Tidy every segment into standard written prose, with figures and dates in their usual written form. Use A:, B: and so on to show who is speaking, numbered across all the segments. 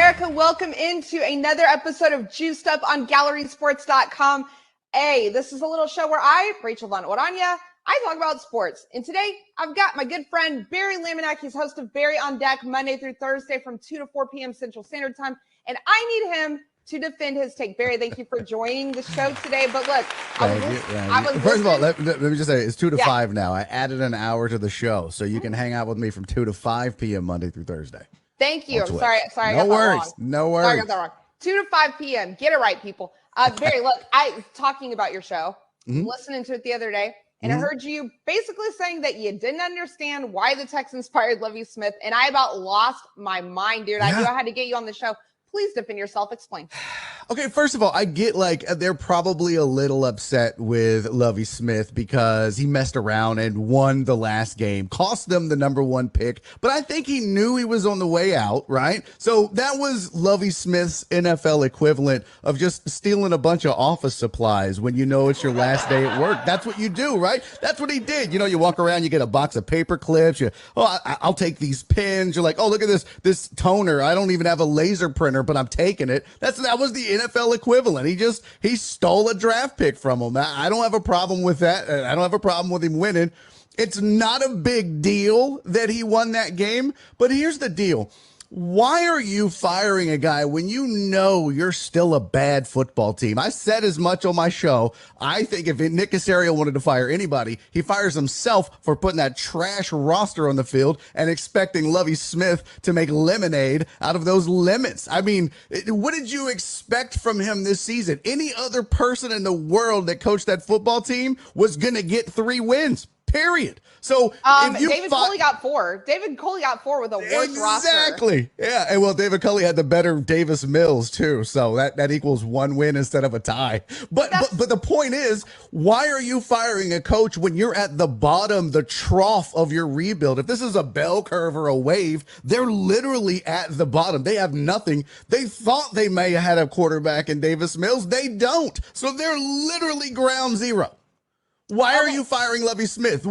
A: America? Welcome into another episode of Juiced Up on GallerySports.com. Hey, this is a little show where I, Rachel Von Orania, I talk about sports. And today, I've got my good friend Barry Laminack. He's host of Barry on Deck Monday through Thursday from 2 to 4 p.m. Central Standard Time. And I need him to defend his take. Barry, thank you for joining the show today. But look,
B: first of all, let me just say, it's 2 to 5 now. I added an hour to the show, so you can hang out with me from 2 to 5 p.m. Monday through Thursday.
A: Thank you. I'm sorry. I got that wrong.
B: No worries.
A: Sorry, I got that wrong. 2 to 5 p.m. Get it right, people. Barry, look, I was talking about your show, listening to it the other day, and I heard you basically saying that you didn't understand why the Texans fired Lovie Smith, and I about lost my mind, dude. I knew I had to get you on the show. Please defend yourself. Explain.
B: Okay, first of all, I get they're probably a little upset with Lovie Smith because he messed around and won the last game, cost them the #1 pick. But I think he knew he was on the way out, right? So that was Lovie Smith's NFL equivalent of just stealing a bunch of office supplies when you know it's your last day at work. That's what you do, right? That's what he did. You know, you walk around, you get a box of paper clips. I'll take these pens. You're like, oh, look at this toner. I don't even have a laser printer, but I'm taking it. That was the NFL equivalent. He stole a draft pick from him. I don't have a problem with that. I don't have a problem with him winning. It's not a big deal that he won that game, but here's the deal. Why are you firing a guy when you know you're still a bad football team? I said as much on my show. I think if Nick Caserio wanted to fire anybody, he fires himself for putting that trash roster on the field and expecting Lovie Smith to make lemonade out of those lemons. I mean, what did you expect from him this season? Any other person in the world that coached that football team was going to get 3 wins. Period. So
A: David Culley got 4. David Culley got 4 with a worse roster.
B: Exactly. Yeah. And well, David Culley had the better Davis Mills too. So that equals 1 win instead of a tie. But the point is, why are you firing a coach when you're at the bottom, the trough of your rebuild? If this is a bell curve or a wave, they're literally at the bottom. They have nothing. They thought they may have had a quarterback in Davis Mills. They don't. So they're literally ground zero. Why are you firing Lovie Smith?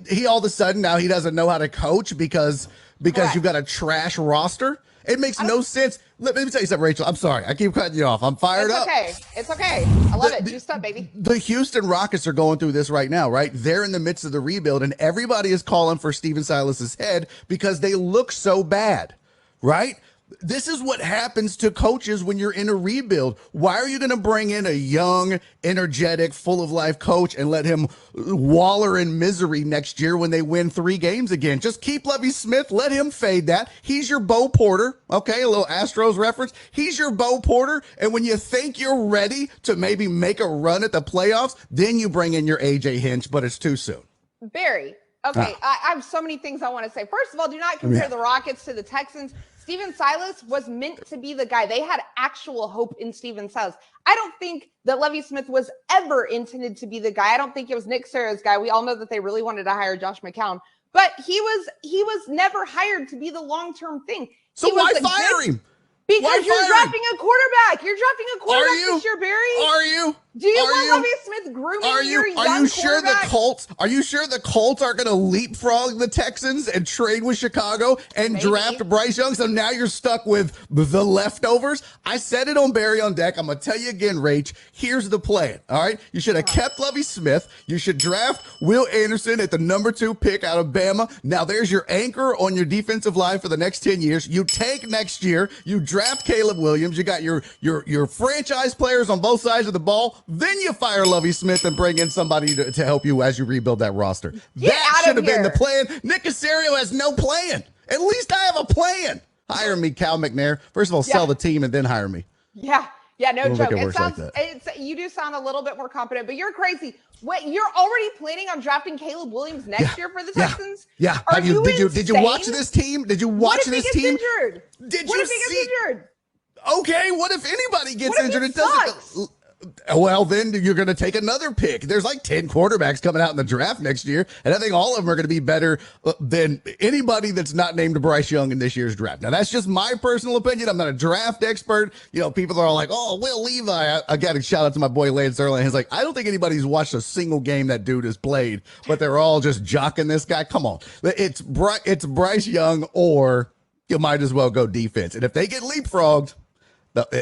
B: He all of a sudden now he doesn't know how to coach because you've got a trash roster? It makes no sense. Let me tell you something, Rachel. I'm sorry. I keep cutting you off. I'm fired up.
A: It's okay. I love it. Juiced up, baby.
B: The Houston Rockets are going through this right now, right? They're in the midst of the rebuild, and everybody is calling for Steven Silas's head because they look so bad, right? This is what happens to coaches when you're in a rebuild. Why are you going to bring in a young, energetic, full of life coach and let him waller in misery next year when they win 3 games again? Just keep Lovie Smith. Let him fade that. He's your Bo Porter. Okay, a little Astros reference. He's your Bo Porter. And when you think you're ready to maybe make a run at the playoffs, then you bring in your AJ Hinch, but it's too soon.
A: Barry, okay, I have so many things I want to say. First of all, do not compare the Rockets to the Texans. Steven Silas was meant to be the guy. They had actual hope in Steven Silas. I don't think that Lovie Smith was ever intended to be the guy. I don't think it was Nick Caserio's guy. We all know that they really wanted to hire Josh McCown, but he was never hired to be the long-term thing.
B: So why fire him?
A: Because you're drafting a quarterback. You're drafting a quarterback this year, Barry.
B: Are you?
A: Do you want Lovie Smith grooming your young quarterback?
B: Are you sure the Colts are going to leapfrog the Texans and trade with Chicago and draft Bryce Young? So now you're stuck with the leftovers. I said it on Barry on Deck. I'm going to tell you again, Rach. Here's the plan. All right. You should have kept Lovie Smith. You should draft Will Anderson at the #2 pick out of Bama. Now there's your anchor on your defensive line for the next 10 years. You take next year. You draft Caleb Williams. You got your franchise players on both sides of the ball. Then you fire Lovie Smith and bring in somebody to help you as you rebuild that roster. That should have been the plan. Nick Caserio has no plan. At least I have a plan. Hire me, Cal McNair. First of all, sell the team and then hire me.
A: Yeah, no joke. You do sound a little bit more competent, but you're crazy. Wait, you're already planning on drafting Caleb Williams next year for the Texans?
B: Yeah.
A: Did
B: you watch this team? Did you watch this team?
A: Injured? What if he gets injured?
B: Okay, what if anybody gets
A: what if
B: injured?
A: It doesn't.
B: Well, then you're going to take another pick. There's like 10 quarterbacks coming out in the draft next year, and I think all of them are going to be better than anybody that's not named Bryce Young in this year's draft. Now, that's just my personal opinion. I'm not a draft expert. You know, people are like, oh, Will Levi. I got to shout out to my boy Lance Erling. He's like, I don't think anybody's watched a single game that dude has played, but they're all just jocking this guy. Come on. It's Bryce Young or you might as well go defense. And if they get leapfrogged,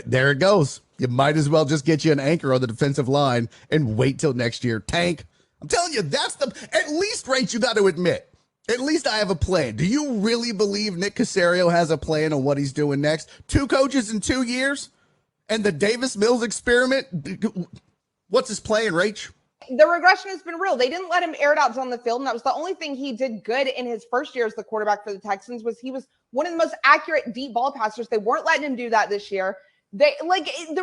B: there it goes. You might as well just get you an anchor on the defensive line and wait till next year. Tank. I'm telling you, at least, Rach, you got to admit, at least I have a plan. Do you really believe Nick Caserio has a plan on what he's doing next? 2 coaches in 2 years? And the Davis Mills experiment? What's his plan, Rach?
A: The regression has been real. They didn't let him air it out on the field, and that was the only thing he did good in his first year as the quarterback for the Texans. Was he was one of the most accurate deep ball passers. They weren't letting him do that this year. The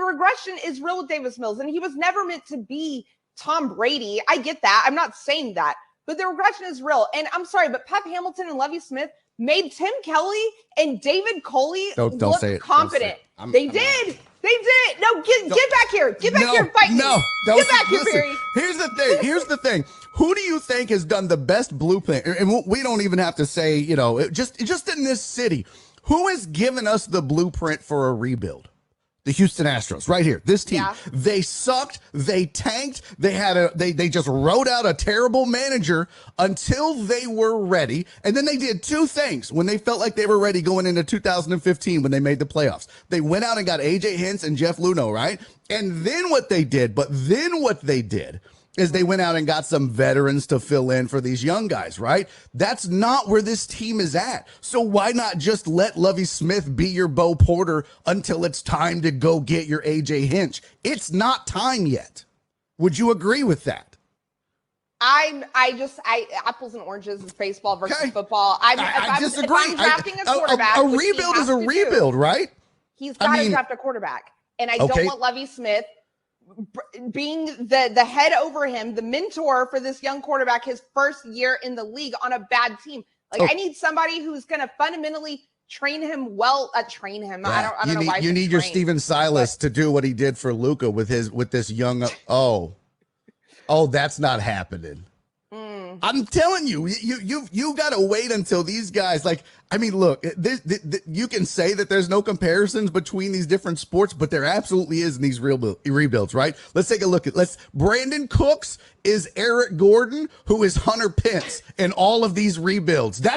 A: regression is real with Davis Mills, and he was never meant to be Tom Brady. I get that. I'm not saying that, but the regression is real. And I'm sorry, but Pep Hamilton and Lovie Smith made Tim Kelly and David Coley look competent. They did. No, get back here. Get back here and fight me. Get back here, Barry.
B: Here's the thing. Who do you think has done the best blueprint? And we don't even have to say, just in this city, who has given us the blueprint for a rebuild? The Houston Astros, right here. This team, They sucked. They tanked. They just wrote out a terrible manager until they were ready. And then they did 2 things when they felt like they were ready going into 2015 when they made the playoffs. They went out and got AJ Hinch and Jeff Luhnow, right? And then what they did is they went out and got some veterans to fill in for these young guys, right? That's not where this team is at. So why not just let Lovie Smith be your Bo Porter until it's time to go get your AJ Hinch? It's not time yet. Would you agree with that?
A: Apples and oranges is baseball versus football.
B: I disagree.
A: If I'm drafting a quarterback,
B: a rebuild is a rebuild, right?
A: He's got to draft a quarterback. And I don't want Lovie Smith being the head over him, the mentor for this young quarterback, his first year in the league on a bad team. I need somebody who's going to fundamentally train him well. Train him. Yeah. I don't know why.
B: You need your Steven Silas to do what he did for Luka with this young. Oh, that's not happening. I'm telling you, you got to wait until these guys, look, you can say that there's no comparisons between these different sports, but there absolutely is in these rebuilds, right? Let's take a look at, Brandon Cooks is Eric Gordon, who is Hunter Pence in all of these rebuilds. Do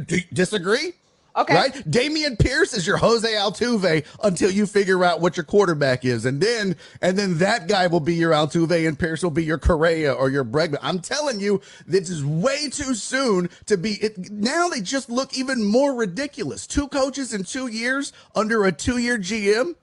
B: you disagree?
A: Okay.
B: Right? Damian Pierce is your Jose Altuve until you figure out what your quarterback is. And then that guy will be your Altuve and Pierce will be your Correa or your Bregman. I'm telling you, this is way too soon to be it. Now they just look even more ridiculous. 2 coaches in 2 years under a 2-year GM.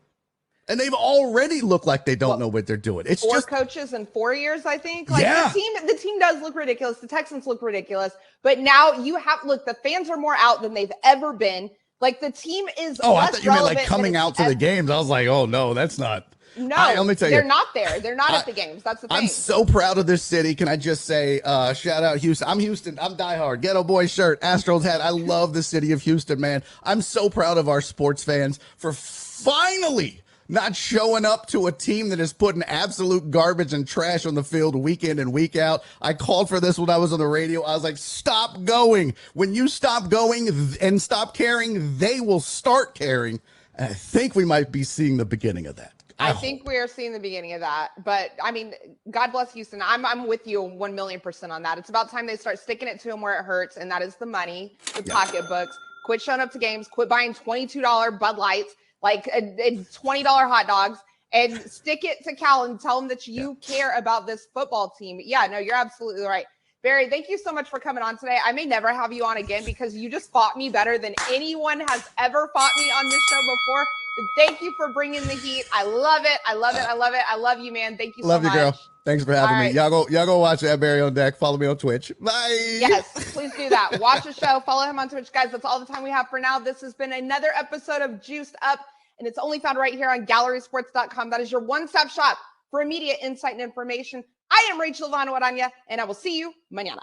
B: And they've already looked like they don't know what they're doing. It's
A: 4
B: just
A: coaches in 4 years, I think. The team does look ridiculous. The Texans look ridiculous. But now the fans are more out than they've ever been. The team is
B: I thought you meant coming out to the games. I was like, oh no, that's not.
A: No, let me tell you, they're not there. They're not at the games. That's the thing.
B: I'm so proud of this city. Can I just say, shout out Houston. I'm Houston. I'm diehard. Ghetto boy shirt, Astros hat. I love the city of Houston, man. I'm so proud of our sports fans for finally not showing up to a team that is putting absolute garbage and trash on the field week in and week out. I called for this when I was on the radio. I was like, stop going. When you stop going and stop caring, they will start caring. And I think we might be seeing the beginning of that.
A: I think we are seeing the beginning of that. But, God bless Houston. I'm with you 1,000,000% on that. It's about time they start sticking it to them where it hurts, and that is the money, the pocketbooks. Quit showing up to games. Quit buying $22 Bud Lights. $20 hot dogs, and stick it to Cal and tell them that you care about this football team. Yeah, no, you're absolutely right. Barry, thank you so much for coming on today. I may never have you on again because you just fought me better than anyone has ever fought me on this show before. But thank you for bringing the heat. I love it. I love it. I love it. I love you, man. Thank you so much.
B: Love you, girl. Thanks for having me. Y'all go watch that Barry on Deck. Follow me on Twitch. Bye.
A: Yes, please do that. Watch the show. Follow him on Twitch, guys. That's all the time we have for now. This has been another episode of Juiced Up, and it's only found right here on gallerysports.com. That is your one-stop shop for immediate insight and information. I am Rachel Vano Aranya, and I will see you mañana.